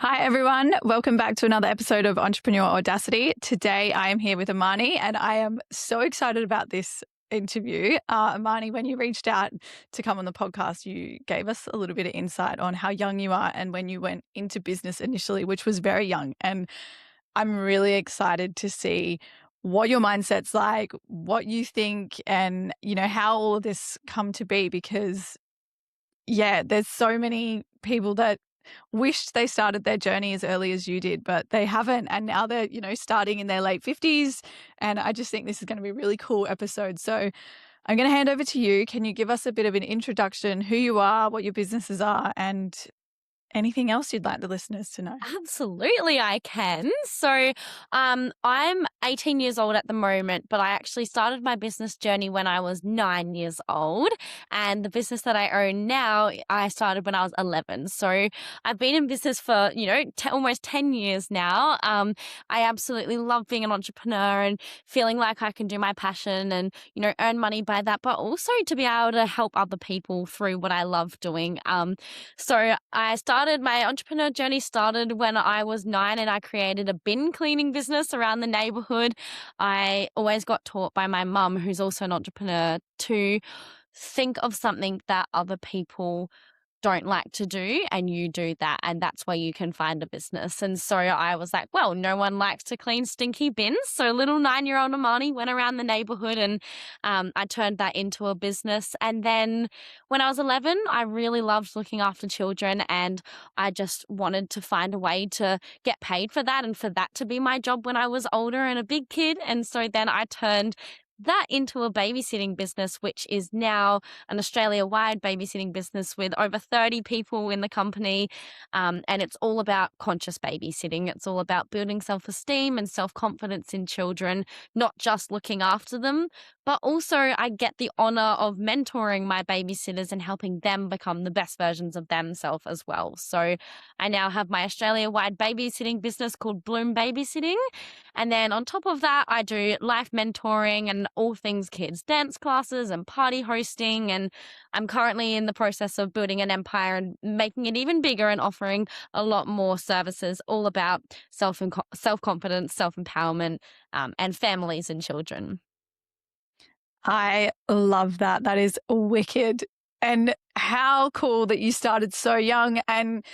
Hi, everyone. Welcome back to another episode of Entrepreneurial Audacity. Today, I am here with Amani, and I am so excited about this interview. Amani, when you reached out to come on the podcast, you gave us a little bit of insight on how young you are and when you went into business initially, which was very young. And I'm really excited to see what your mindset's like, what you think, and, how all of this come to be because there's so many people that wished they started their journey as early as you did, but they haven't. And now they're, starting in their late 50s. And I just think this is going to be a really cool episode. So I'm going to hand over to you. Can you give us a bit of an introduction, who you are, what your businesses are, and anything else you'd like the listeners to know? Absolutely, I can. So, I'm 18 years old at the moment, but I actually started my business journey when I was 9 years old. And the business that I own now, I started when I was 11. So, I've been in business for, almost 10 years now. I absolutely love being an entrepreneur and feeling like I can do my passion and, earn money by that, but also to be able to help other people through what I love doing. So my entrepreneur journey started when I was 9 and I created a bin cleaning business around the neighborhood. I always got taught by my mum, who's also an entrepreneur, to think of something that other people don't like to do and you do that, and that's where you can find a business. And so I was like, well, no one likes to clean stinky bins. So little 9-year-old Amani went around the neighborhood and I turned that into a business. And then when I was 11, I really loved looking after children and I just wanted to find a way to get paid for that and for that to be my job when I was older and a big kid. And so then I turned that into a babysitting business, which is now an Australia-wide babysitting business with over 30 people in the company. And it's all about conscious babysitting. It's all about building self-esteem and self-confidence in children, not just looking after them, but also I get the honor of mentoring my babysitters and helping them become the best versions of themselves as well. So I now have my Australia-wide babysitting business called Bloom Babysitting. And then on top of that, I do life mentoring and all things kids, dance classes and party hosting. And I'm currently in the process of building an empire and making it even bigger and offering a lot more services all about self-confidence, self-empowerment, and families and children. I love that. That is wicked. And how cool that you started so young and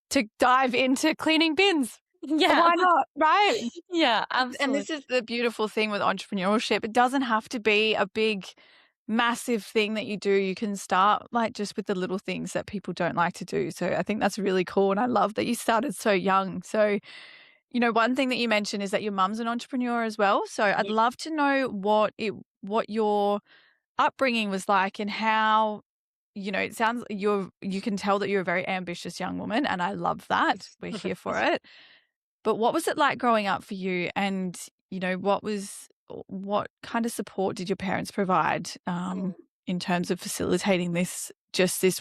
to dive into cleaning bins. Yeah. Why not? Right. Yeah, And absolutely. this is the beautiful thing with entrepreneurship. It doesn't have to be a big, massive thing that you do. You can start like just with the little things that people don't like to do. So I think that's really cool. And I love that you started so young. So, one thing that you mentioned is that your mum's an entrepreneur as well. So I'd love to know what your upbringing was like and how, it sounds you can tell that you're a very ambitious young woman, and I love that. We're here for it. But what was it like growing up for you? And, what kind of support did your parents provide in terms of facilitating this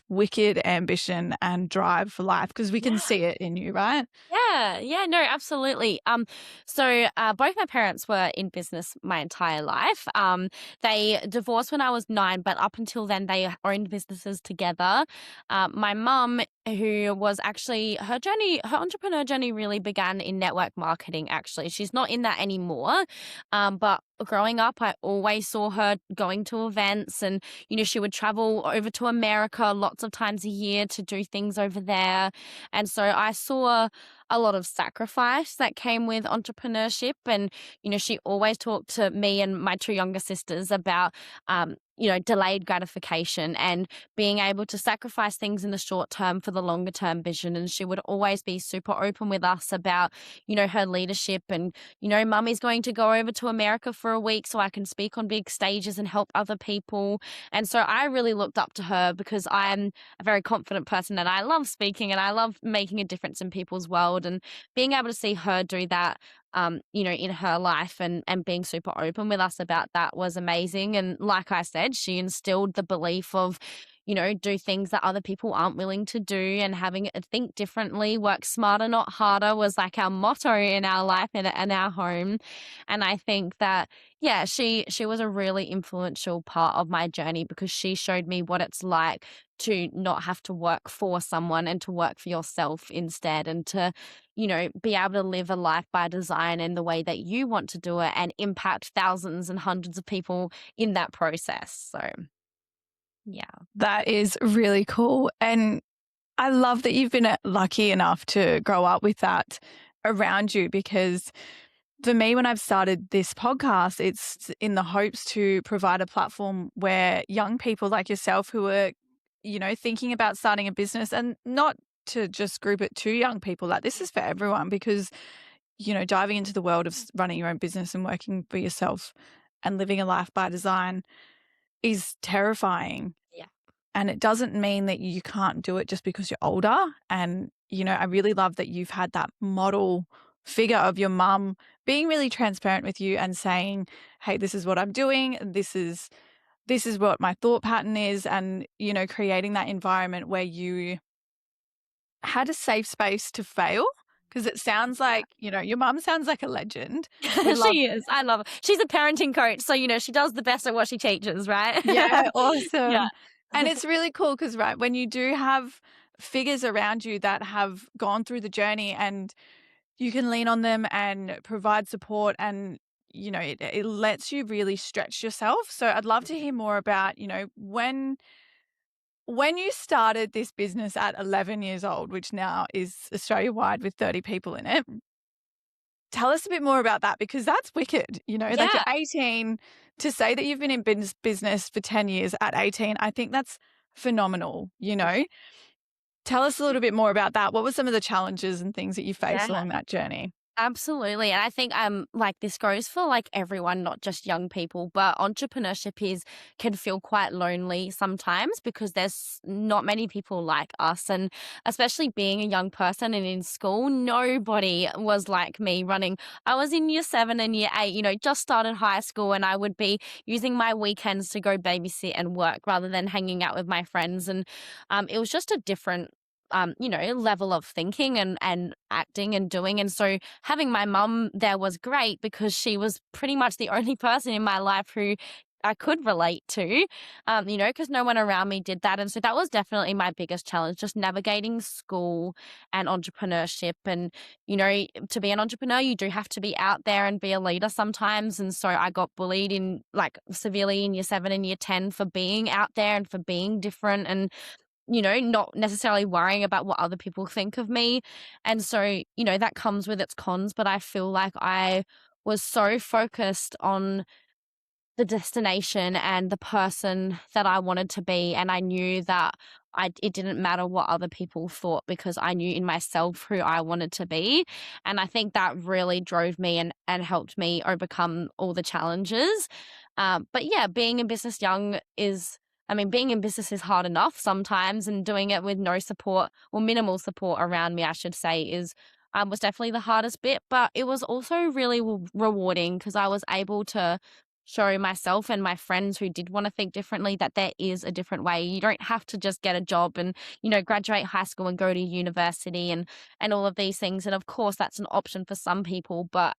wicked ambition and drive for life? Because we can see it in you, right? Yeah, no, absolutely. So both my parents were in business my entire life. They divorced when I was 9, but up until then, they owned businesses together. My mum, who was actually her entrepreneur journey really began in network marketing. Actually, she's not in that anymore. But growing up, I always saw her going to events, and she would travel over to America lots of times a year to do things over there. And so I saw a lot of sacrifice that came with entrepreneurship. And, she always talked to me and my 2 younger sisters about, delayed gratification and being able to sacrifice things in the short term for the longer term vision. And she would always be super open with us about, her leadership and, mummy's going to go over to America for a week so I can speak on big stages and help other people. And so I really looked up to her because I'm a very confident person and I love speaking and I love making a difference in people's world, and being able to see her do that, in her life and being super open with us about that was amazing. And like I said, she instilled the belief of, do things that other people aren't willing to do, and having it think differently, work smarter, not harder was like our motto in our life and in our home. And I think that, she was a really influential part of my journey because she showed me what it's like to not have to work for someone and to work for yourself instead, and to, be able to live a life by design in the way that you want to do it and impact thousands and hundreds of people in that process. So, yeah. That is really cool. And I love that you've been lucky enough to grow up with that around you, because for me, when I've started this podcast, it's in the hopes to provide a platform where young people like yourself who are, thinking about starting a business, and not to just group it to young people, like this is for everyone, because, diving into the world of running your own business and working for yourself and living a life by design is terrifying. Yeah. And it doesn't mean that you can't do it just because you're older. And, I really love that you've had that model figure of your mum being really transparent with you and saying, hey, this is what I'm doing. This is what my thought pattern is. And, creating that environment where you had a safe space to fail. Because it sounds like, your mum sounds like a legend. Would love. She is. I love her. She's a parenting coach. So, she does the best at what she teaches, right? Yeah, Yeah. awesome. And it's really cool because, right, when you do have figures around you that have gone through the journey and you can lean on them and provide support, and, it lets you really stretch yourself. So I'd love to hear more about, when you started this business at 11 years old, which now is Australia-wide with 30 people in it. Tell us a bit more about that, because that's wicked, like you're Yeah. 18, to say that you've been in business for 10 years at 18. I think that's phenomenal. Tell us a little bit more about that. What were some of the challenges and things that you faced Yeah. along that journey? Absolutely. And I think like this goes for like everyone, not just young people, but entrepreneurship is can feel quite lonely sometimes because there's not many people like us. And especially being a young person and in school, nobody was like me running. I was in year 7 and year 8, just started high school, and I would be using my weekends to go babysit and work rather than hanging out with my friends. And it was just a different level of thinking and acting and doing. And so having my mum there was great because she was pretty much the only person in my life who I could relate to, because no one around me did that. And so that was definitely my biggest challenge, just navigating school and entrepreneurship. And, to be an entrepreneur, you do have to be out there and be a leader sometimes. And so I got bullied in like severely in year 7 and year 10 for being out there and for being different. And not necessarily worrying about what other people think of me. And so, that comes with its cons, but I feel like I was so focused on the destination and the person that I wanted to be. And I knew that it didn't matter what other people thought because I knew in myself who I wanted to be. And I think that really drove me and helped me overcome all the challenges. But yeah, being in business young being in business is hard enough sometimes, and doing it with no support or minimal support around me, I should say, was definitely the hardest bit. But it was also really rewarding because I was able to show myself and my friends who did want to think differently that there is a different way. You don't have to just get a job and, graduate high school and go to university and all of these things. And of course, that's an option for some people, but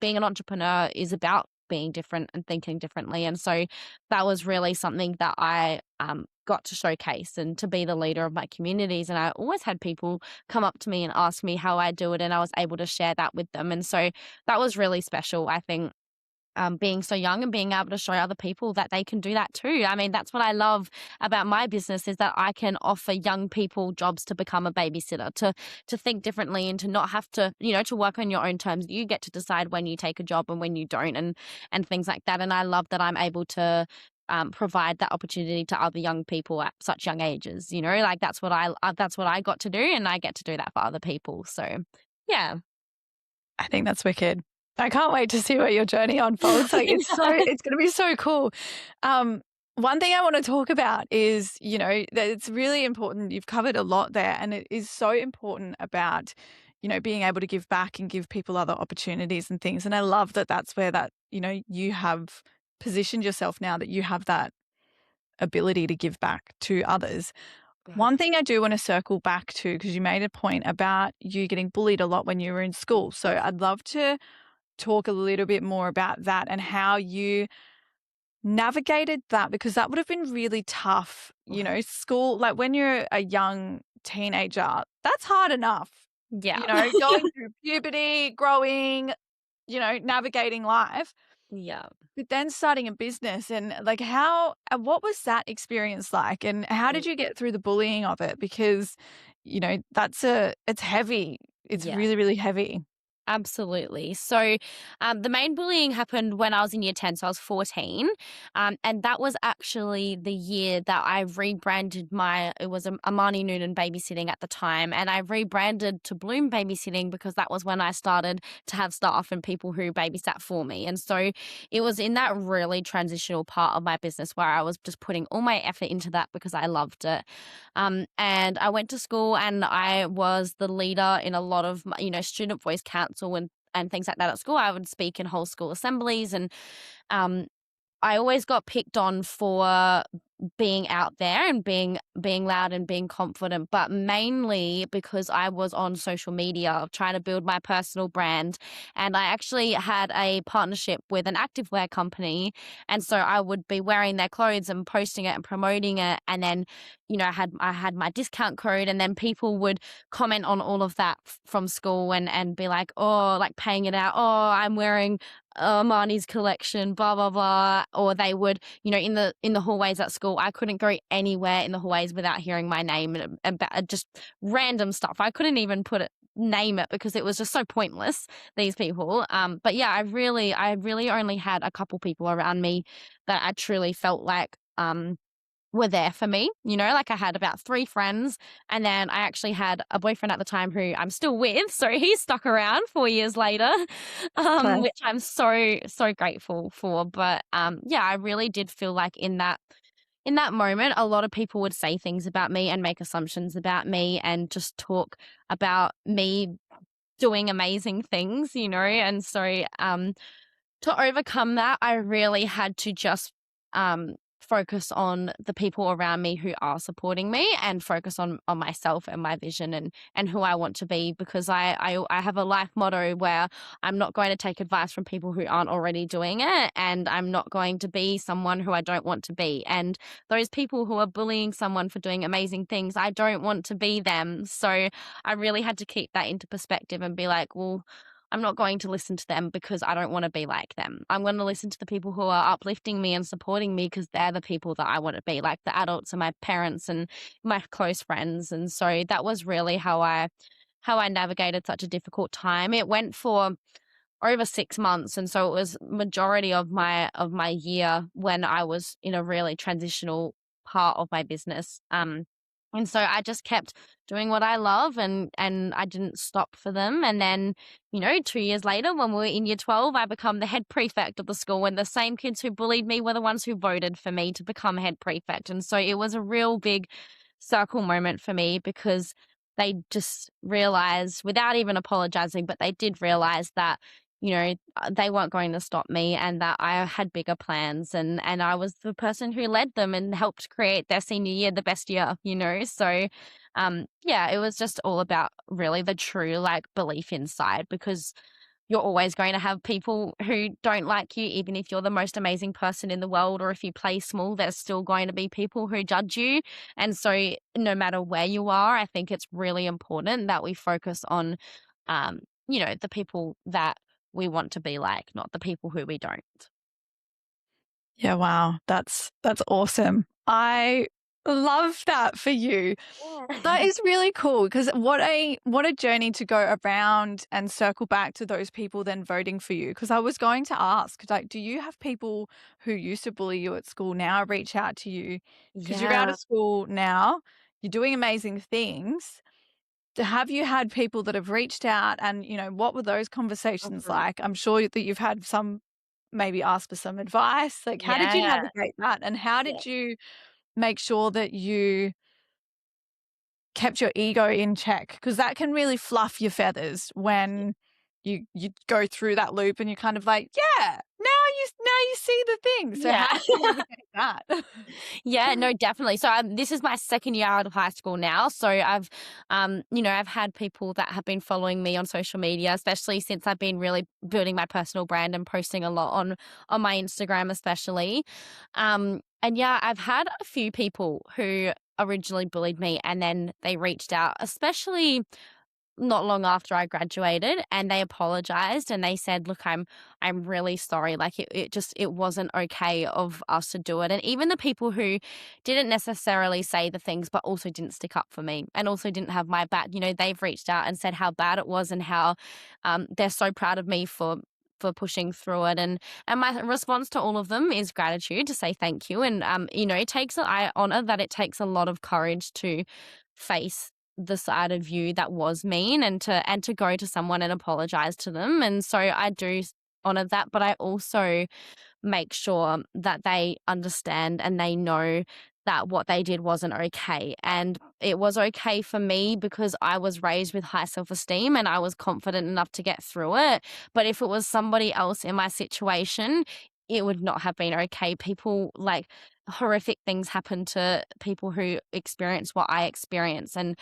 being an entrepreneur is about being different and thinking differently. And so that was really something that I got to showcase and to be the leader of my communities. And I always had people come up to me and ask me how I do it, and I was able to share that with them. And so that was really special, I think. Being so young and being able to show other people that they can do that too. I mean, that's what I love about my business, is that I can offer young people jobs to become a babysitter, to think differently, and to not have to, to work on your own terms. You get to decide when you take a job and when you don't, and things like that. And I love that I'm able to provide that opportunity to other young people at such young ages. Like that's what I got to do, and I get to do that for other people. So, yeah. I think that's wicked. I can't wait to see where your journey unfolds. Like it's going to be so cool. One thing I want to talk about is, that it's really important. You've covered a lot there, and it is so important about, being able to give back and give people other opportunities and things. And I love that that's where that, you have positioned yourself now, that you have that ability to give back to others. One thing I do want to circle back to, because you made a point about you getting bullied a lot when you were in school. So I'd love to talk a little bit more about that and how you navigated that? Because that would have been really tough, school, like when you're a young teenager, that's hard enough, Yeah. going through puberty, growing, navigating life. Yeah. But then starting a business and like what was that experience like? And how did you get through the bullying of it? Because, it's heavy. It's Yeah. really, really heavy. Absolutely. So, the main bullying happened when I was in year 10, so I was 14. And that was actually the year that I rebranded it was Amani Nunan babysitting at the time. And I rebranded to Bloom babysitting because that was when I started to have staff and people who babysat for me. And so it was in that really transitional part of my business where I was just putting all my effort into that because I loved it. And I went to school and I was the leader in a lot of, student voice council and things like that at school. I would speak in whole school assemblies and um, I always got picked on for being out there and being loud and being confident, but mainly because I was on social media trying to build my personal brand. And I actually had a partnership with an activewear company. And so I would be wearing their clothes and posting it and promoting it. And then, I had my discount code, and then people would comment on all of that from school and be like, oh, like paying it out. Oh, I'm wearing Amani's collection, blah blah blah. Or they would, in the hallways at school, I couldn't go anywhere in the hallways without hearing my name and just random stuff. I couldn't even name it because it was just so pointless. These people, but yeah, I really only had a couple people around me that I truly felt like were there for me. Like I had about 3 friends, and then I actually had a boyfriend at the time who I'm still with, so he stuck around 4 years later, Okay. which I'm so, so grateful for. But, yeah, I really did feel like in that moment, a lot of people would say things about me and make assumptions about me and just talk about me doing amazing things, and so, to overcome that, I really had to just focus on the people around me who are supporting me and focus on myself and my vision and who I want to be, because I have a life motto where I'm not going to take advice from people who aren't already doing it, and I'm not going to be someone who I don't want to be. And those people who are bullying someone for doing amazing things, I don't want to be them. So I really had to keep that into perspective and be like, well, I'm not going to listen to them because I don't want to be like them. I'm going to listen to the people who are uplifting me and supporting me because they're the people that I want to be, like the adults and my parents and my close friends. And so that was really how I navigated such a difficult time. It went for over 6 months, and so it was majority of my year when I was in a really transitional part of my business. And so I just kept doing what I love, and I didn't stop for them. And then, 2 years later, when we were in year 12, I become the head prefect of the school, and the same kids who bullied me were the ones who voted for me to become head prefect. And so it was a real big circle moment for me because they just realized, without even apologizing, but they did realize that, they weren't going to stop me and that I had bigger plans, and I was the person who led them and helped create their senior year the best year. So, yeah, it was just all about really the true like belief inside, because you're always going to have people who don't like you, even if you're the most amazing person in the world, or if you play small, there's still going to be people who judge you. And so, no matter where you are, I think it's really important that we focus on, the people that we want to be like, not the people who we don't. Yeah, wow. That's awesome. I love that for you. That Yeah. is really cool because what a journey to go around and circle back to those people then voting for you. Because I was going to ask, like, do you have people who used to bully you at school now reach out to you? Because you're out Yeah. of school now, you're doing amazing things. Have you had people that have reached out and, what were those conversations Mhm. like? I'm sure that you've had some maybe ask for some advice. Like, how did you Yeah. navigate that? And how Yeah. did you make sure that you kept your ego in check? Because that can really fluff your feathers when, you go through that loop and you're kind of like, yeah, now you see the thing. So Yeah. how do you navigate that? Yeah, no, definitely. So this is my second year out of high school now. So I've had people that have been following me on social media, especially since I've been really building my personal brand and posting a lot on my Instagram, especially. And yeah, I've had a few people who originally bullied me and then they reached out, especially not long after I graduated, and they apologized and they said, "Look, I'm really sorry. Like it wasn't okay of us to do it." And even the people who didn't necessarily say the things but also didn't stick up for me and also didn't have my back, they've reached out and said how bad it was and how they're so proud of me for pushing through it. And my response to all of them is gratitude, to say thank you. And it takes I honor that it takes a lot of courage to face the side of you that was mean and to go to someone and apologize to them. And so I do honor that, but I also make sure that they understand and they know that what they did wasn't okay. And it was okay for me because I was raised with high self-esteem and I was confident enough to get through it. But if it was somebody else in my situation, it would not have been okay. People, like, horrific things happen to people who experience what I experience. And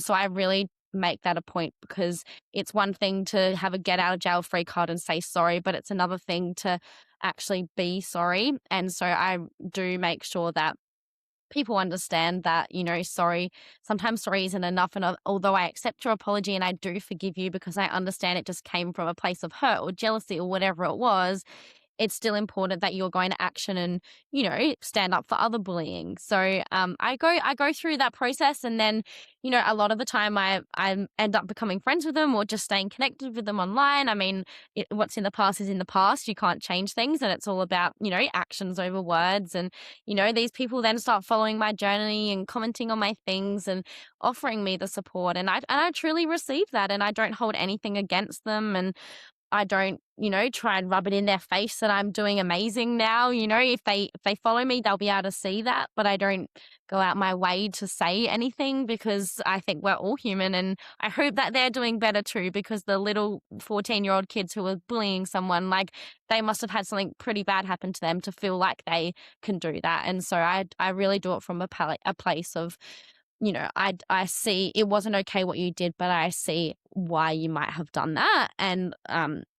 so I really make that a point, because it's one thing to have a get out of jail free card and say sorry, but it's another thing to actually be sorry. And so I do make sure that people understand that, sorry, sometimes sorry isn't enough. And although I accept your apology and I do forgive you because I understand it just came from a place of hurt or jealousy or whatever it was, it's still important that you're going to action and, stand up for other bullying. So I go through that process, and then, a lot of the time I end up becoming friends with them or just staying connected with them online. I mean, what's in the past is in the past. You can't change things, and it's all about, actions over words. And, these people then start following my journey and commenting on my things and offering me the support. And I truly receive that, and I don't hold anything against them. And I don't, try and rub it in their face that I'm doing amazing now. If they follow me, they'll be able to see that, but I don't go out my way to say anything, because I think we're all human, and I hope that they're doing better too, because the little 14-year-old kids who are bullying someone, like, they must have had something pretty bad happen to them to feel like they can do that. And so I really do it from a place of, I see it wasn't okay what you did, but I see why you might have done that. And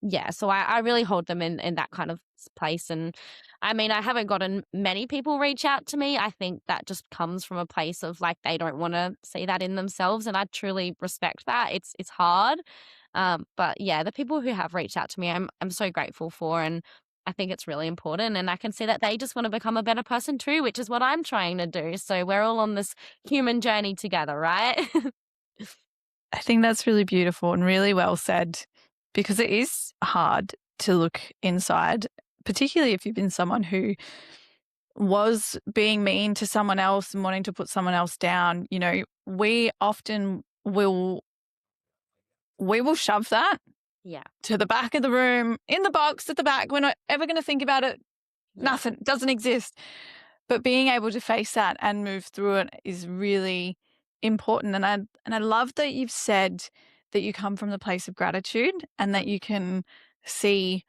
yeah, so I really hold them in that kind of place. And I mean, I haven't gotten many people reach out to me. I think that just comes from a place of, like, they don't want to see that in themselves, and I truly respect that. It's hard. But yeah, the people who have reached out to me, I'm so grateful for, and I think it's really important. And I can see that they just want to become a better person too, which is what I'm trying to do. So we're all on this human journey together, right? I think that's really beautiful and really well said, because it is hard to look inside, particularly if you've been someone who was being mean to someone else and wanting to put someone else down. We often we will shove that Yeah. to the back of the room, in the box at the back. We're not ever going to think about it. Yeah. Nothing, doesn't exist. But being able to face that and move through it is really important. And I love that you've said that you come from the place of gratitude and that you can see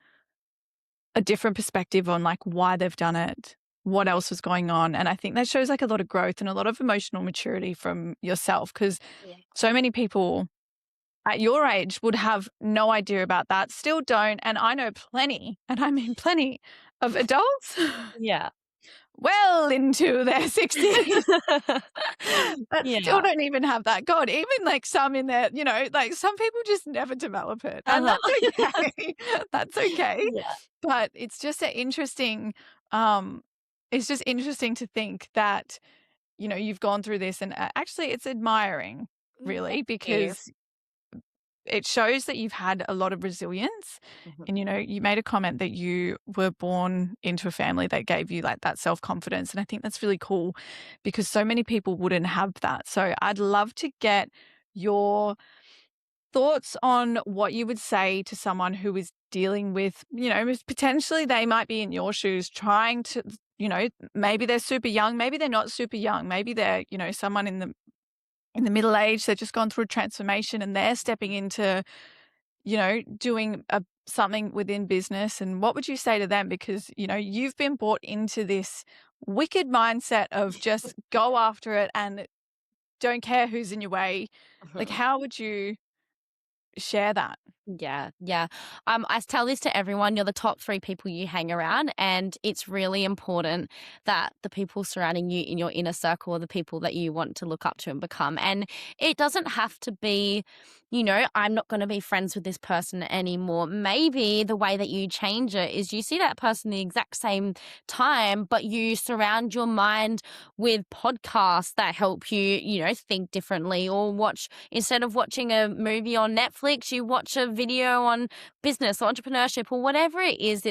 a different perspective on, like, why they've done it, what else was going on. And I think that shows, like, a lot of growth and a lot of emotional maturity from yourself, because Yeah. so many people at your age would have no idea about that, still don't. And I know plenty, and I mean plenty, of adults Yeah. well into their 60s that still Yeah. don't even have that. God, even like some in their, like, some people just never develop it. And Uh-huh. that's okay. That's okay. Yeah. But it's just it's just interesting to think that, you've gone through this, and actually it's admiring, Thank really, you. because it shows that you've had a lot of resilience. Mhm. And, you made a comment that you were born into a family that gave you, like, that self-confidence. And I think that's really cool, because so many people wouldn't have that. So I'd love to get your thoughts on what you would say to someone who is dealing with, potentially they might be in your shoes trying to, maybe they're super young, maybe they're not super young, maybe they're, someone in the middle age, they've just gone through a transformation and they're stepping into, doing something within business, and what would you say to them? Because, you've been brought into this wicked mindset of just go after it and don't care who's in your way. Like, how would you share that? Yeah, yeah. I tell this to everyone. You're the top three people you hang around, and it's really important that the people surrounding you in your inner circle are the people that you want to look up to and become. And it doesn't have to be, I'm not going to be friends with this person anymore. Maybe the way that you change it is you see that person the exact same time, but you surround your mind with podcasts that help you, think differently, or instead of watching a movie on Netflix, you watch a video on business or entrepreneurship or whatever it is.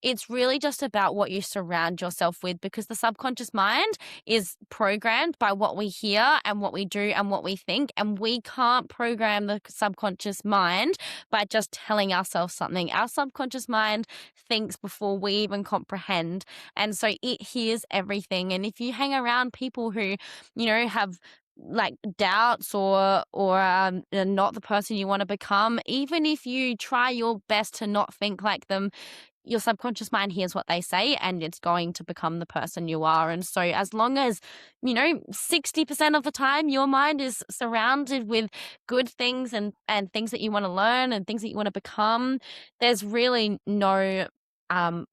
It's really just about what you surround yourself with, because the subconscious mind is programmed by what we hear and what we do and what we think, and we can't program the subconscious mind by just telling ourselves something. Our subconscious mind thinks before we even comprehend, and so it hears everything. And if you hang around people who have like doubts, or are not the person you want to become, even if you try your best to not think like them, your subconscious mind hears what they say and it's going to become the person you are. And so as long as 60% of the time your mind is surrounded with good things and things that you want to learn and things that you want to become, there's really no um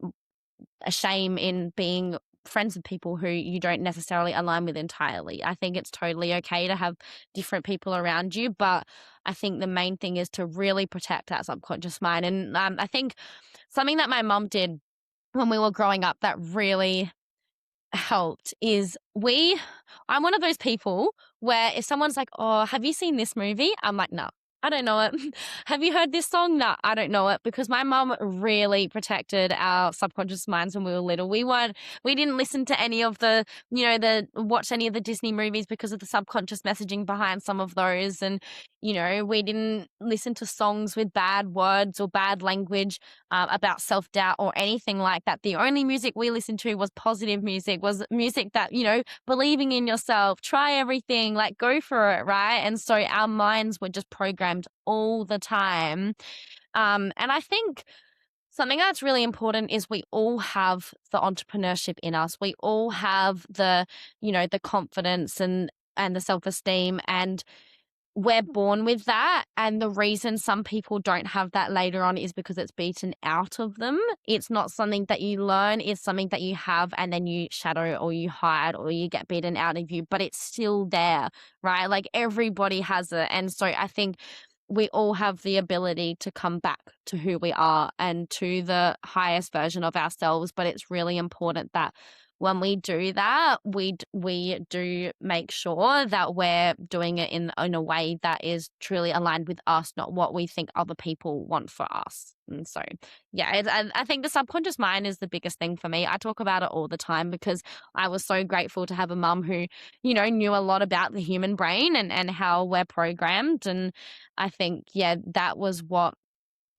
a shame in being friends with people who you don't necessarily align with entirely. I think it's totally okay to have different people around you, but I think the main thing is to really protect that subconscious mind. And I think something that my mum did when we were growing up that really helped is I'm one of those people where if someone's like, "Oh, have you seen this movie?" I'm like, "No, I don't know it." "Have you heard this song?" "No, I don't know it." Because my mum really protected our subconscious minds when we were little. We didn't listen to any of watch any of the Disney movies because of the subconscious messaging behind some of those. And, we didn't listen to songs with bad words or bad language about self-doubt or anything like that. The only music we listened to was positive music, was music that, believing in yourself, try everything, like go for it, right? And so our minds were just programmed all the time. And I think something that's really important is we all have the entrepreneurship in us. We all have the confidence and the self-esteem, and we're born with that. And the reason some people don't have that later on is because it's beaten out of them. It's not something that you learn, it's something that you have and then you shadow or you hide or you get beaten out of you, but it's still there, right? Like everybody has it. And so I think we all have the ability to come back to who we are and to the highest version of ourselves. But it's really important that when we do that, we do make sure that we're doing it in a way that is truly aligned with us, not what we think other people want for us. And so, yeah, I think the subconscious mind is the biggest thing for me. I talk about it all the time because I was so grateful to have a mum who, knew a lot about the human brain and how we're programmed. And I think, yeah, that was what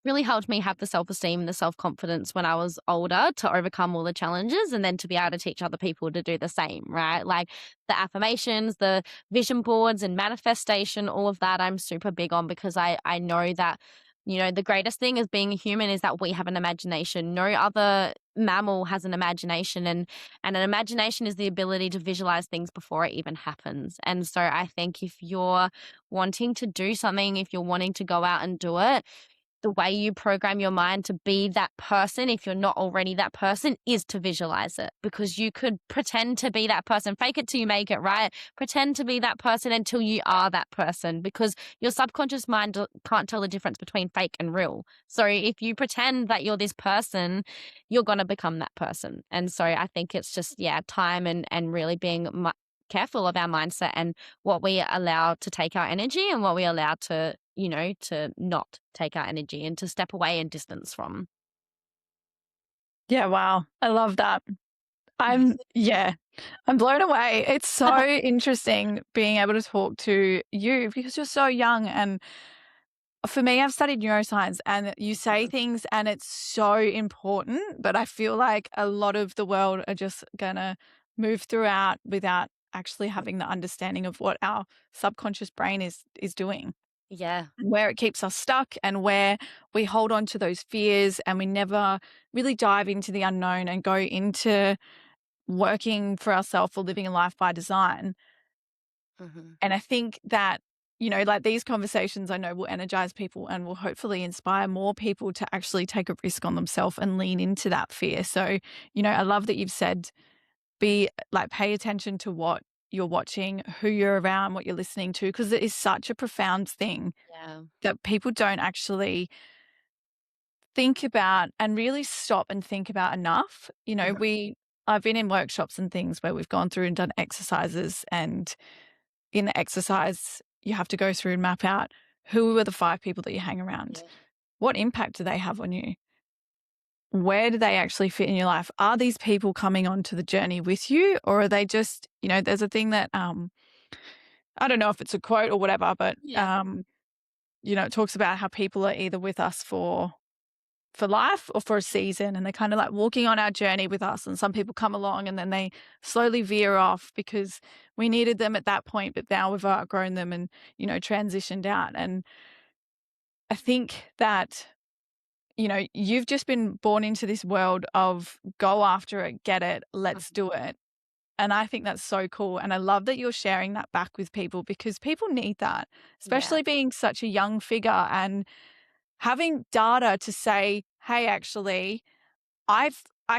really helped me have the self-esteem and the self-confidence when I was older to overcome all the challenges and then to be able to teach other people to do the same, right? Like the affirmations, the vision boards and manifestation, all of that I'm super big on because I know that, the greatest thing as being a human is that we have an imagination. No other mammal has an imagination, and an imagination is the ability to visualize things before it even happens. And so I think if you're wanting to do something, if you're wanting to go out and do it, the way you program your mind to be that person, if you're not already that person, is to visualize it, because you could pretend to be that person, fake it till you make it, right? Pretend to be that person until you are that person, because your subconscious mind can't tell the difference between fake and real. So if you pretend that you're this person, you're going to become that person. And so I think it's just, yeah, time and really being careful of our mindset and what we allow to take our energy and what we allow to, to not take our energy and to step away and distance from. Yeah, wow. I love that. Yeah, I'm blown away. It's so interesting being able to talk to you because you're so young. And for me, I've studied neuroscience, and you say things and it's so important, but I feel like a lot of the world are just gonna move throughout without actually having the understanding of what our subconscious brain is doing. Yeah. where it keeps us stuck and where we hold on to those fears and we never really dive into the unknown and go into working for ourselves or living a life by design. Hmm. And I think that, like these conversations I know will energize people and will hopefully inspire more people to actually take a risk on themselves and lean into that fear. So, I love that you've said pay attention to what you're watching, who you're around, what you're listening to, because it is such a profound thing Yeah. that people don't actually think about and really stop and think about enough. Mhm. I've been in workshops and things where we've gone through and done exercises, and in the exercise you have to go through and map out who are the 5 people that you hang around. Yeah. What impact do they have on you? Where do they actually fit in your life? Are these people coming onto the journey with you, or are they just, there's a thing that I don't know if it's a quote or whatever, but Yeah. it talks about how people are either with us for life or for a season, and they're kind of like walking on our journey with us, and some people come along and then they slowly veer off because we needed them at that point, but now we've outgrown them and transitioned out. And I think that you've just been born into this world of go after it, get it, let's Mhm. do it. And I think that's so cool, and I love that you're sharing that back with people because people need that, Yeah. especially being such a young figure and having data to say, hey, actually I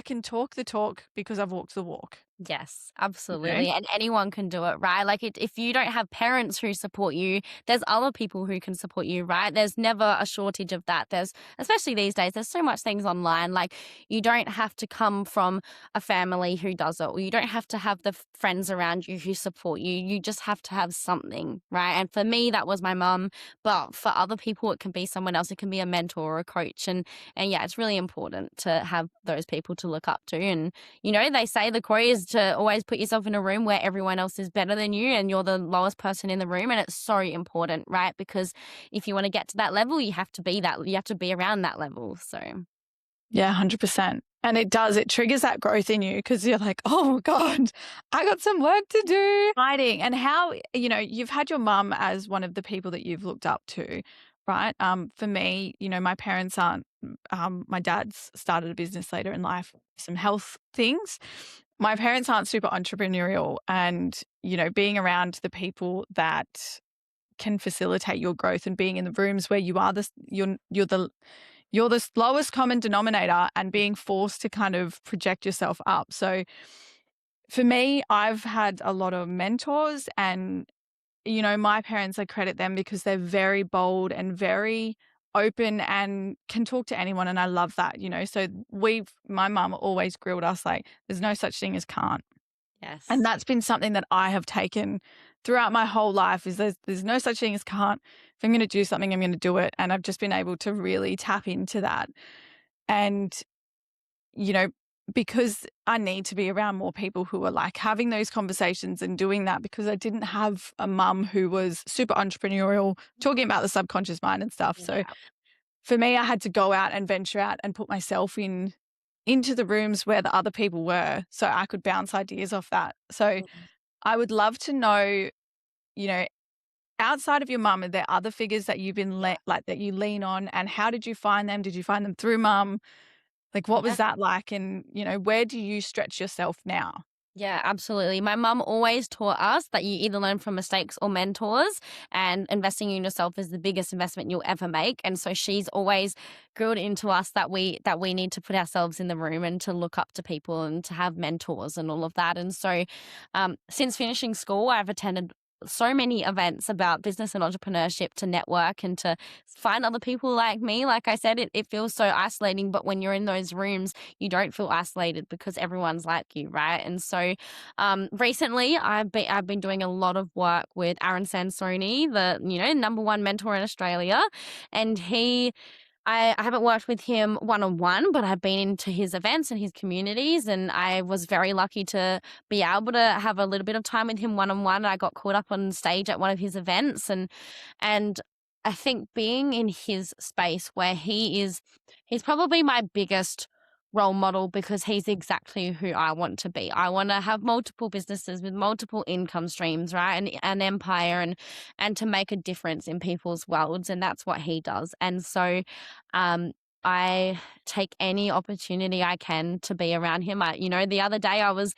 can talk the talk because I've walked the walk, Yes, you know? absolutely. And anyone can do it, right? Like if you don't have parents who support you, there's other people who can support you, right? There's never a shortage of that. There's, especially these days, there's so much things online. Like you don't have to come from a family who does it, or you don't have to have the friends around you who support you. You just have to have something, right? And for me, that was my mum. But for other people, it can be someone else. It can be a mentor or a coach. And yeah, it's really important to have those people to look up to. And they say the quote is to always put yourself in a room where everyone else is better than you and you're the lowest person in the room. And it's so important, right? Because if you want to get to that level, you have to be around that level. So, Yeah, 100%. And it triggers that growth in you because you're like, oh God, I got some work to do. Fighting. And how, you've had your mum as one of the people that you've looked up to, right? For me, my parents aren't, my dad's started a business later in life, some health things. My parents aren't super entrepreneurial, and, being around the people that can facilitate your growth and being in the rooms where you are you're the lowest common denominator and being forced to kind of project yourself up. So for me, I've had a lot of mentors, and, my parents, I credit them because they're very bold and very open and can talk to anyone. And I love that, So my mum always grilled us like, there's no such thing as can't. And yes. that's been something that I have taken throughout my whole life is there's no such thing as can't. If I'm going to do something, I'm going to do it. And I've just been able to really tap into that. And, you know, because I need to be around more people who are like having those conversations and doing that, because I didn't have a mum who was super entrepreneurial, talking about the subconscious mind and stuff. So Yeah. for me, I had to go out and venture out and put myself into the rooms where the other people were so I could bounce ideas off that. So Mhm. I would love to know, you know, outside of your mum, are there other figures that you've been Yeah. like that you lean on, and how did you find them? Did you find them through mum? Like, what Yeah. was that like? And, where do you stretch yourself now? Yeah, absolutely. My mum always taught us that you either learn from mistakes or mentors, and investing in yourself is the biggest investment you'll ever make. And so she's always drilled into us that we need to put ourselves in the room and to look up to people and to have mentors and all of that. And so, since finishing school, I've attended so many events about business and entrepreneurship to network and to find other people like me. Like I said, it feels so isolating, but when you're in those rooms, you don't feel isolated because everyone's like you, right? And so, recently I've been doing a lot of work with Aaron Sansoni, the number one mentor in Australia, and I haven't worked with him one on one, but I've been into his events and his communities, and I was very lucky to be able to have a little bit of time with him one on one. I got caught up on stage at one of his events, and I think being in his space where he's probably my biggest role model because he's exactly who I want to be. I want to have multiple businesses with multiple income streams, right? And an empire and to make a difference in people's worlds. And that's what he does. And so um I take any opportunity I can to be around him. The other day I was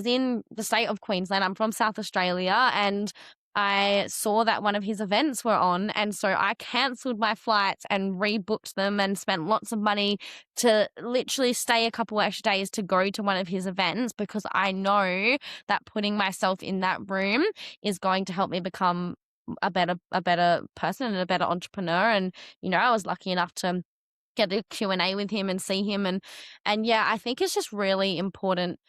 in the state of Queensland. I'm from South Australia, and I saw that one of his events were on, and so I cancelled my flights and rebooked them and spent lots of money to literally stay a couple extra days to go to one of his events because I know that putting myself in that room is going to help me become a better person and a better entrepreneur. And I was lucky enough to get a Q&A with him and see him, and yeah, I think it's just really important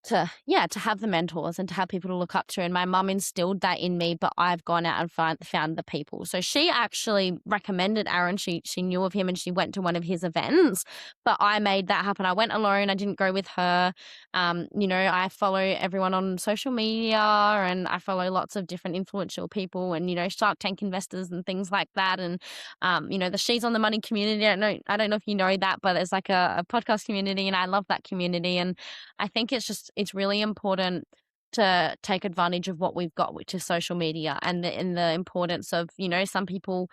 to have the mentors and to have people to look up to. And my mum instilled that in me, but I've gone out and found the people. So she actually recommended Aaron. She knew of him and she went to one of his events, but I made that happen. I went alone. I didn't go with her. I follow everyone on social media and I follow lots of different influential people and, Shark Tank investors and things like that. And, the She's on the Money community. I don't know if you know that, but there's like a podcast community and I love that community. And I think it's really important to take advantage of what we've got, which is social media, and the importance of, some people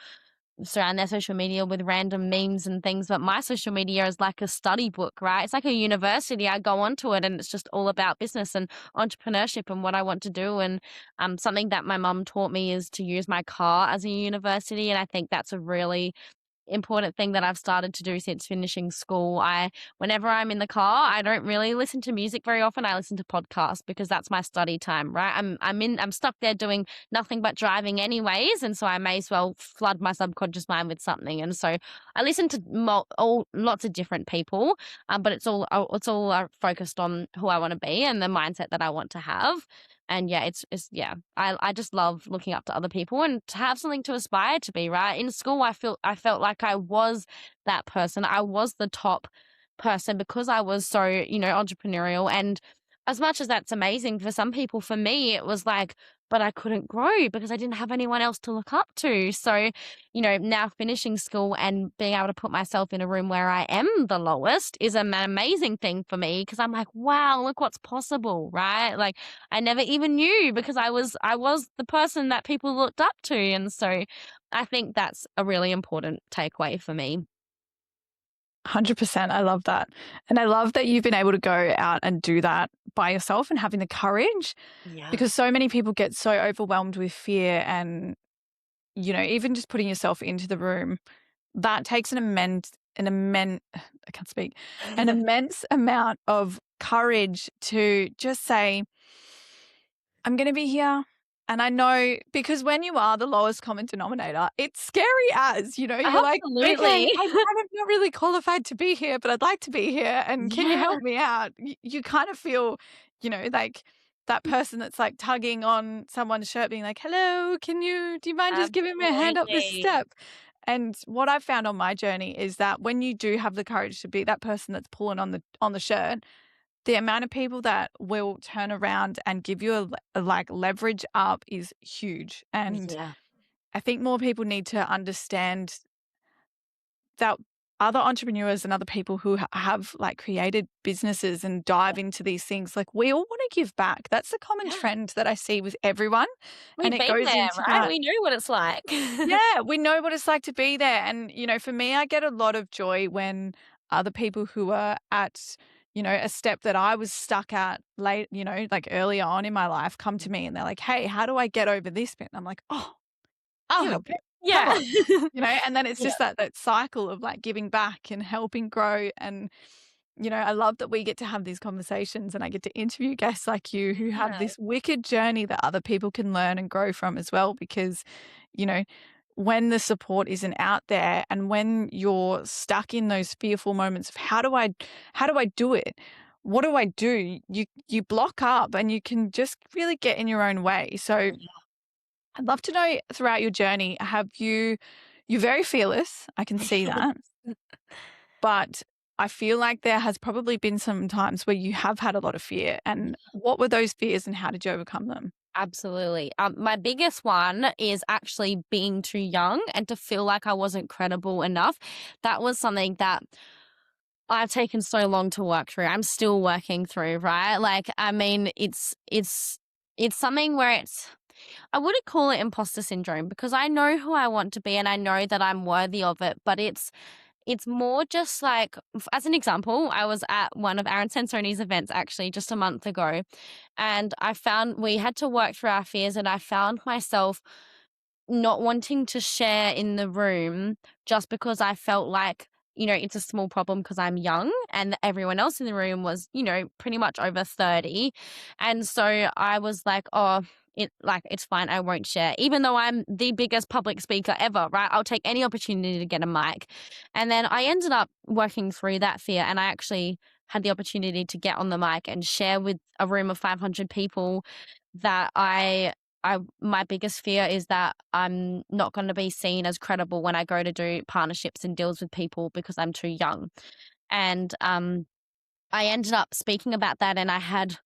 surround their social media with random memes and things, but my social media is like a study book, right? It's like a university. I go onto it and it's just all about business and entrepreneurship and what I want to do. And something that my mum taught me is to use my car as a university. And I think that's a really important thing that I've started to do since finishing school. Whenever I'm in the car, I don't really listen to music very often. I listen to podcasts because that's my study time, right? I'm stuck there doing nothing but driving anyways, and so I may as well flood my subconscious mind with something. And so I listen to lots of different people, but it's all focused on who I want to be and the mindset that I want to have. And yeah, I just love looking up to other people and to have something to aspire to be, right? In school, I felt like I was that person. I was the top person because I was so, entrepreneurial. And as much as that's amazing for some people, for me, it was like, but I couldn't grow because I didn't have anyone else to look up to. So, now finishing school and being able to put myself in a room where I am the lowest is an amazing thing for me because I'm like, wow, look what's possible, right? Like I never even knew because I was the person that people looked up to. And so I think that's a really important takeaway for me. 100%. I love that. And I love that you've been able to go out and do that by yourself and having the courage Yeah. because so many people get so overwhelmed with fear and, even just putting yourself into the room, that takes I can't speak, an immense amount of courage to just say, I'm going to be here. And I know because when you are the lowest common denominator, it's scary as, you're like, okay, Absolutely. I'm kind of not really qualified to be here, but I'd like to be here. And can you Yeah. help me out? You kind of feel, like that person that's like tugging on someone's shirt being like, hello, do you mind just giving me a hand up this Absolutely. step? And what I've found on my journey is that when you do have the courage to be that person that's pulling on the shirt, the amount of people that will turn around and give you a like leverage up is huge. And Yeah. I think more people need to understand that other entrepreneurs and other people who have like created businesses and dive into these things, like we all want to give back. That's the common Yeah. trend that I see with everyone. And We've it been goes there, into right? that. We know what it's like. Yeah, we know what it's like to be there. And, for me, I get a lot of joy when other people who are at, a step that I was stuck at late, like earlier on in my life come to me and they're like, hey, how do I get over this bit? And I'm like, oh, I'll Here we help go. you. Come Yeah. on. And then it's Yeah. just that cycle of like giving back and helping grow. And, I love that we get to have these conversations and I get to interview guests like you who have Yeah. this wicked journey that other people can learn and grow from as well. Because, you know, when the support isn't out there and when you're stuck in those fearful moments of how do I do it? What do I do? You block up and you can just really get in your own way. So I'd love to know throughout your journey, you're very fearless. I can see that. But I feel like there has probably been some times where you have had a lot of fear. And what were those fears and how did you overcome them? Absolutely. My biggest one is actually being too young and to feel like I wasn't credible enough. That was something that I've taken so long to work through. I'm still working through, right? Like, I mean, it's something where I wouldn't call it imposter syndrome because I know who I want to be and I know that I'm worthy of it, but it's more just like, as an example, I was at one of Aaron Sensoni's events actually just a month ago, and I found we had to work through our fears, and I found myself not wanting to share in the room just because I felt like, it's a small problem because I'm young and everyone else in the room was, pretty much over 30. And so I was like, oh, it's fine. I won't share, even though I'm the biggest public speaker ever, right? I'll take any opportunity to get a mic. And then I ended up working through that fear, and I actually had the opportunity to get on the mic and share with a room of 500 people that my biggest fear is that I'm not going to be seen as credible when I go to do partnerships and deals with people because I'm too young. And I ended up speaking about that, and I had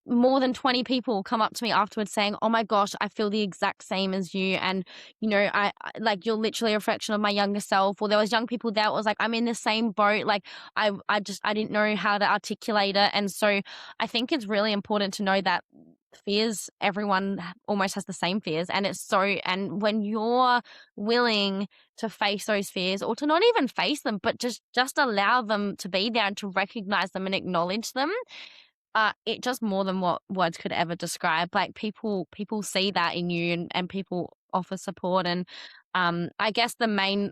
more than 20 people come up to me afterwards saying, "Oh my gosh, I feel the exact same as you. And, like, you're literally a reflection of my younger self." Or there was young people there that was like, "I'm in the same boat." Like, I didn't know how to articulate it. And so I think it's really important to know that fears, everyone almost has the same fears. And when you're willing to face those fears, or to not even face them, but just allow them to be there and to recognize them and acknowledge them, it just more than what words could ever describe. Like, people see that in you, and people offer support. And I guess the main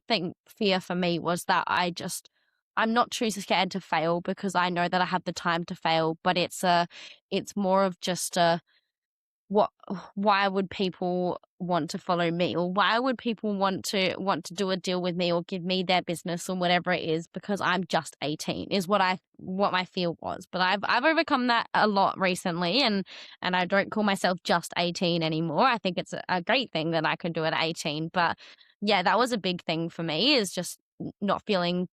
thing fear for me was that I'm not too scared to fail because I know that I have the time to fail, but it's more of just a what why would people want to follow me, or why would people want to do a deal with me or give me their business or whatever it is because I'm just 18 is what my fear was. But I've overcome that a lot recently, and I don't call myself just 18 anymore. I think it's a great thing that I can do at 18. But yeah, that was a big thing for me, is just not feeling,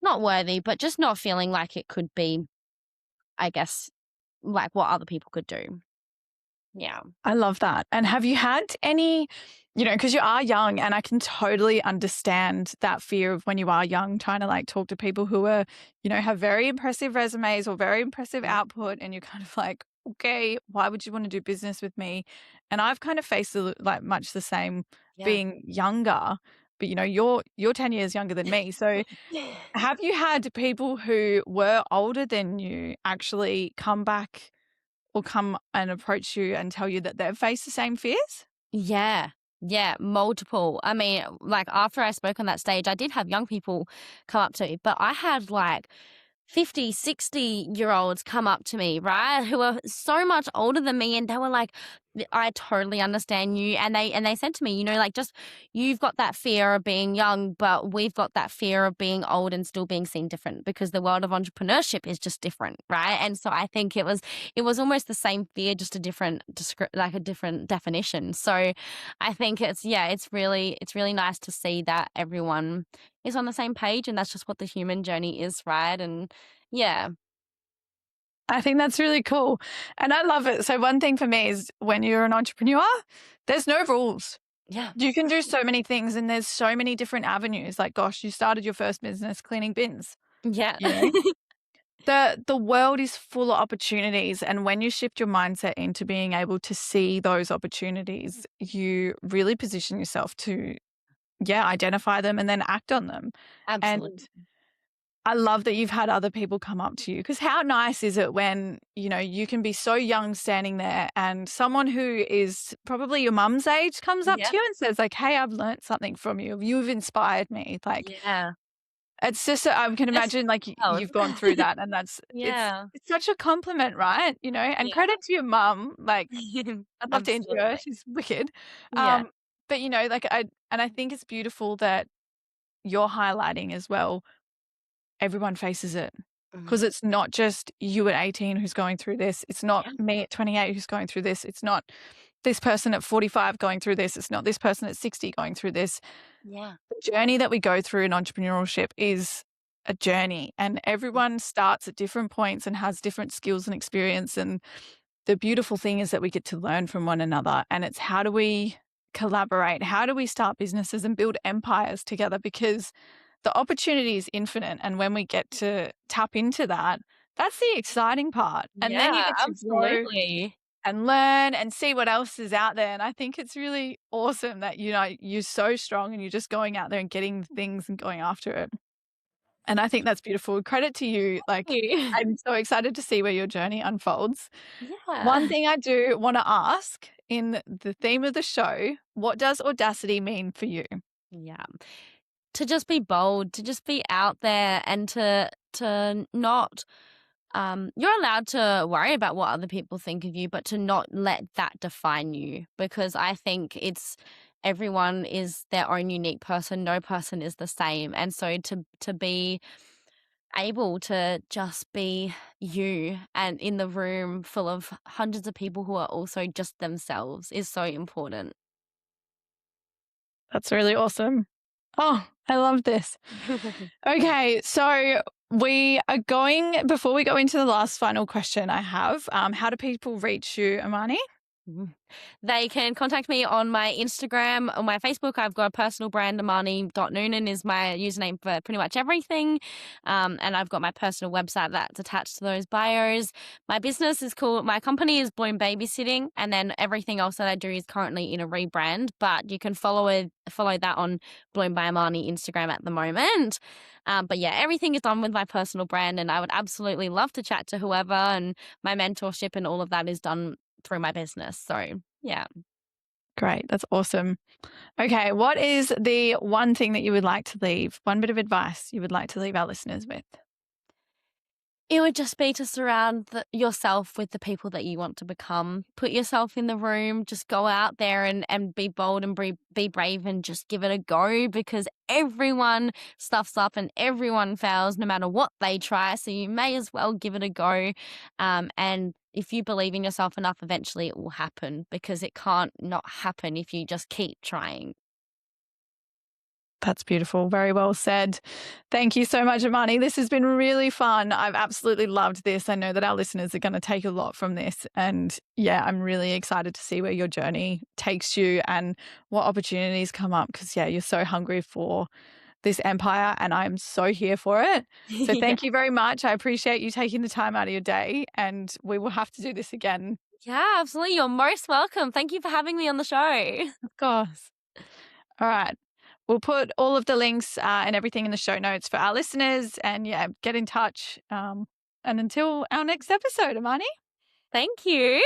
not worthy, but just not feeling like it could be, I guess, like what other people could do. Yeah. I love that. And have you had any, because you are young, and I can totally understand that fear of when you are young, trying to like talk to people who are, have very impressive resumes or very impressive Yeah. output. And you're kind of like, okay, why would you want to do business with me? And I've kind of faced like much the same Yeah. being younger, but you're 10 years younger than me. So have you had people who were older than you actually come back or come and approach you and tell you that they've faced the same fears? Yeah. Yeah, multiple. I mean, like, after I spoke on that stage, I did have young people come up to me, but I had like 50, 60-year olds come up to me, right? Who are so much older than me, and they were like, "I totally understand you." And they said to me, like, just, you've got that fear of being young, but we've got that fear of being old and still being seen different, because the world of entrepreneurship is just different, right? And so I think it was almost the same fear, just a different like a different definition. So I think it's really nice to see that everyone is on the same page, and that's just what the human journey is, right? And yeah. I think that's really cool. And I love it. So one thing for me is, when you're an entrepreneur, there's no rules. Yeah. You can do so many things, and there's so many different avenues. Like, gosh, you started your first business cleaning bins. Yeah. You know, the world is full of opportunities, and when you shift your mindset into being able to see those opportunities, you really position yourself to, identify them and then act on them. And Absolutely. I love that you've had other people come up to you, because how nice is it when, you can be so young standing there, and someone who is probably your mum's age comes up Yeah. to you and says like, "Hey, I've learnt something from you. You've inspired me." Like, Yeah. it's just, I can That's imagine like proud. you've gone through that, and it's Yeah. it's such a compliment, right? And Yeah. credit to your mum. Like, I'd love to interview her. Absolutely. She's wicked. Yeah. Um, but like I think it's beautiful that you're highlighting as well. Everyone faces it, because Mhm. it's not just you at 18 who's going through this. It's not Yeah. me at 28 who's going through this. It's not this person at 45 going through this. It's not this person at 60 going through this. Yeah. The journey that we go through in entrepreneurship is a journey, and everyone starts at different points and has different skills and experience. And the beautiful thing is that we get to learn from one another, and it's, how do we collaborate? How do we start businesses and build empires together? Because the opportunity is infinite. And when we get to tap into that, that's the exciting part. And then you Yeah, get to grow absolutely. and learn and see what else is out there. And I think it's really awesome that, you're so strong and you're just going out there and getting things and going after it. And I think that's beautiful. Credit to you. Like, Thank you. I'm so excited to see where your journey unfolds. One Yeah. thing I do want to ask in the theme of the show, what does audacity mean for you? Yeah. To just be bold, to just be out there and to not you're allowed to worry about what other people think of you, but to not let that define you, because I think it's everyone is their own unique person. No person is the same. And so to be able to just be you and in the room full of hundreds of people who are also just themselves is so important. That's really awesome. Oh, I love this. Okay, so we are going, before we go into the last final question I have, how do people reach you, Amani? Mhm. They can contact me on my Instagram or my Facebook. I've got a personal brand, Amani.Nunan is my username for pretty much everything. And I've got my personal website that's attached to those bios. My business is called, my company is Bloom Babysitting. And then everything else that I do is currently in a rebrand, but you can follow that on Bloom by Amani Instagram at the moment. But yeah, everything is done with my personal brand, and I would absolutely love to chat to whoever, and my mentorship and all of that is done through my business. So, yeah. Great, that's awesome. Okay, what is the one thing that you would like to leave, one bit of advice you would like to leave our listeners with? It would just be to surround yourself with the people that you want to become. Put yourself in the room, just go out there and be bold and be brave and just give it a go, because everyone stuffs up and everyone fails no matter what they try. So you may as well give it a go. And if you believe in yourself enough, eventually it will happen, because it can't not happen if you just keep trying. That's beautiful. Very well said. Thank you so much, Amani. This has been really fun. I've absolutely loved this. I know that our listeners are going to take a lot from this. And yeah, I'm really excited to see where your journey takes you and what opportunities come up, because, yeah, you're so hungry for this empire and I'm so here for it. So Yeah. thank you very much. I appreciate you taking the time out of your day, and we will have to do this again. Yeah, absolutely. You're most welcome. Thank you for having me on the show. Of course. All right. We'll put all of the links and everything in the show notes for our listeners. And yeah, get in touch. And until our next episode, Amani. Thank you.